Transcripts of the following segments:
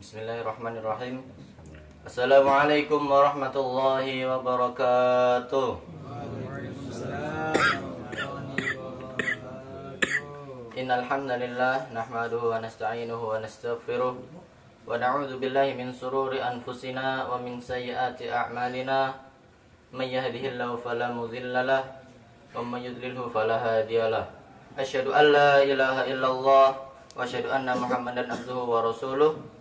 Bismillahirrahmanirrahim. Assalamualaikum warahmatullahi wabarakatuh. Innal hamdalillah nahmaduhu wa nasta'inuhu wa nastaghfiruh wa na'udzu billahi min shururi anfusina wa min sayyiati a'malina. May yahdihillahu fala mudilla lahu wa may yudlilhu fala hadiyalah. Asyhadu an la ilaha illallah wa asyhadu anna Muhammadan abduhu wa rasuluh.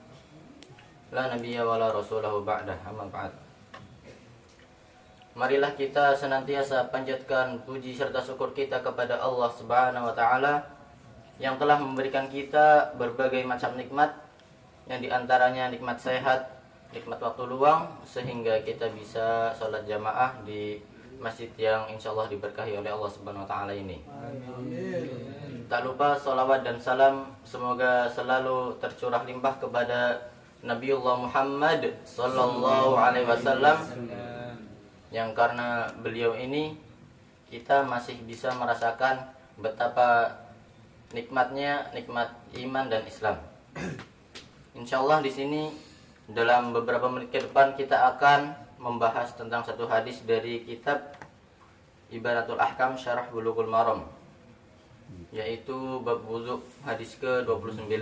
La nabiyya wa la rasulahu ba'dah, amma ba'd. Marilah kita senantiasa panjatkan puji serta syukur kita kepada Allah Subhanahu wa taala yang telah memberikan kita berbagai macam nikmat, yang diantaranya nikmat sehat, nikmat waktu luang, sehingga kita bisa sholat jamaah di masjid yang insyaallah diberkahi oleh Allah Subhanahu wa taala ini. Amin. Tak lupa sholawat dan salam semoga selalu tercurah limpah kepada Nabiullah Muhammad sallallahu alaihi wasallam, yang karena beliau ini kita masih bisa merasakan betapa nikmatnya nikmat iman dan Islam. Insyaallah di sini dalam beberapa menit ke depan kita akan membahas tentang satu hadis dari kitab Ibanatul Ahkam Syarah Bulughul Maram, yaitu bab wudu, hadis ke-29.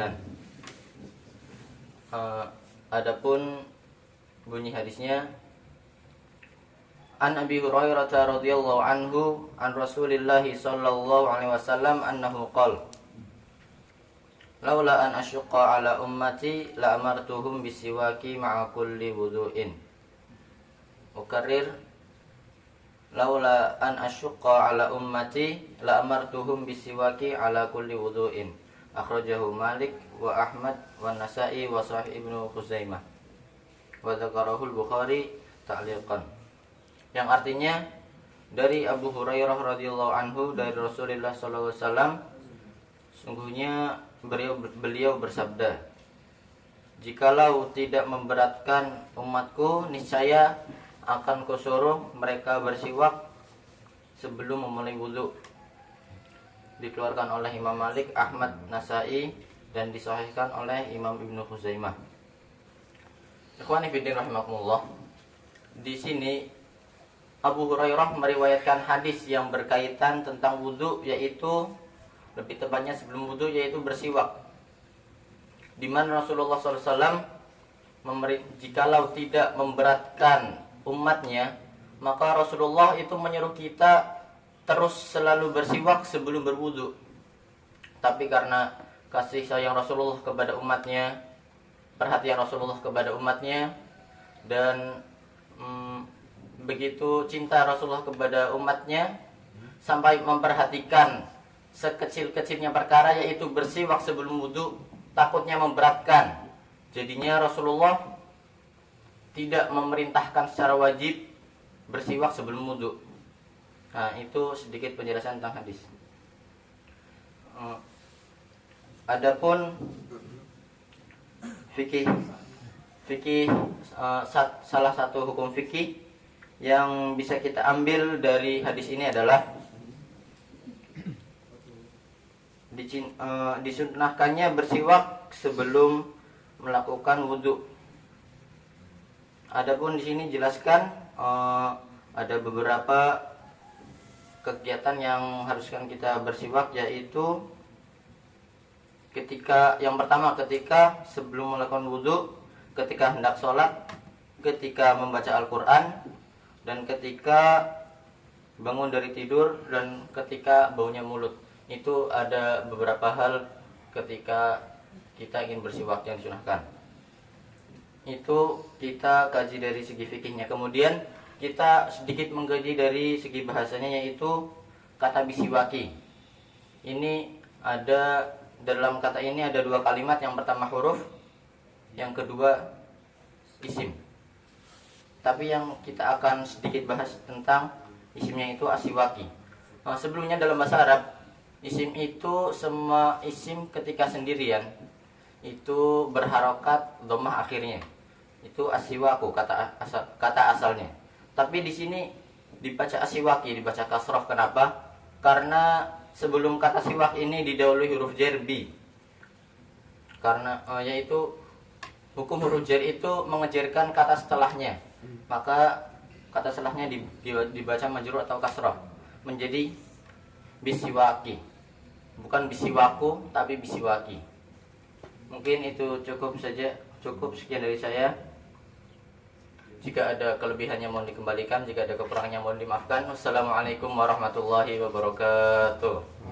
Adapun bunyi hadisnya, An Abi Hurairah radhiyallahu anhu an Rasulillah sallallahu alaihi wasallam annahu qala laula an asyqa ala ummati la amartuhum bisiwaki ma'a kulli wudu'in. Ukarrir, laula an asyqa ala ummati la amartuhum bisiwaki ala kulli wudu'in. Akhrajahu Malik wa Ahmad wa Nasa'i wa Sahih Ibnu Khuzaimah wa dzakarahu Al-Bukhari ta'liqan. Yang artinya dari Abu Hurairah radhiyallahu anhu dari Rasulullah sallallahu alaihi wasallam, sungguhnya beliau bersabda, jikalau tidak memberatkan umatku, niscaya akan kusuruh mereka bersiwak sebelum memulai wudu. Dikeluarkan oleh Imam Malik, Ahmad, Nasa'i, dan disahihkan oleh Imam Ibnu Khuzaimah. Ikhwani fillah rahimakumullah. Di sini Abu Hurairah meriwayatkan hadis yang berkaitan tentang wudu, yaitu lebih tepatnya sebelum wudu, yaitu bersiwak. Di mana Rasulullah SAW jikalau tidak memberatkan umatnya, maka Rasulullah itu menyuruh kita terus selalu bersiwak sebelum berwudu. Tapi karena kasih sayang Rasulullah kepada umatnya, perhatian Rasulullah kepada umatnya, dan begitu cinta Rasulullah kepada umatnya sampai memperhatikan sekecil-kecilnya perkara, yaitu bersiwak sebelum wudu, takutnya memberatkan. Jadinya Rasulullah tidak memerintahkan secara wajib bersiwak sebelum wudu. Nah, itu sedikit penjelasan tentang hadis. Adapun fikih salah satu hukum fikih yang bisa kita ambil dari hadis ini adalah disunnahkannya bersiwak sebelum melakukan wudu. Adapun di sini jelaskan ada beberapa kegiatan yang haruskan kita bersiwak, yaitu yang pertama ketika sebelum melakukan wudu, ketika hendak sholat, ketika membaca Al-Quran, dan ketika bangun dari tidur, dan ketika baunya mulut. Itu ada beberapa hal ketika kita ingin bersiwak yang disunahkan. Itu kita kaji dari segi fikihnya. Kemudian kita sedikit mengkaji dari segi bahasanya, yaitu kata bisiwaki. Ini ada, dalam kata ini ada dua kalimat. Yang pertama huruf, yang kedua isim. Tapi yang kita akan sedikit bahas tentang isimnya itu asiwaki. Sebelumnya dalam bahasa Arab, isim itu semua isim ketika sendirian itu berharokat dhammah akhirnya. Itu asiwaku kata asalnya. Tapi di sini dibaca asiwaki, dibaca kasroh. Kenapa? Karena sebelum kata siwak ini didahului huruf jar bi. Karena yaitu hukum huruf jar itu mengejarkan kata setelahnya. Maka kata setelahnya dibaca majrur atau kasrah menjadi bisiwaki. Bukan bisiwaku tapi bisiwaki. Mungkin itu cukup saja. Cukup sekian dari saya. Jika ada kelebihannya mohon dikembalikan, jika ada kekurangannya mohon dimaafkan. Wassalamualaikum warahmatullahi wabarakatuh.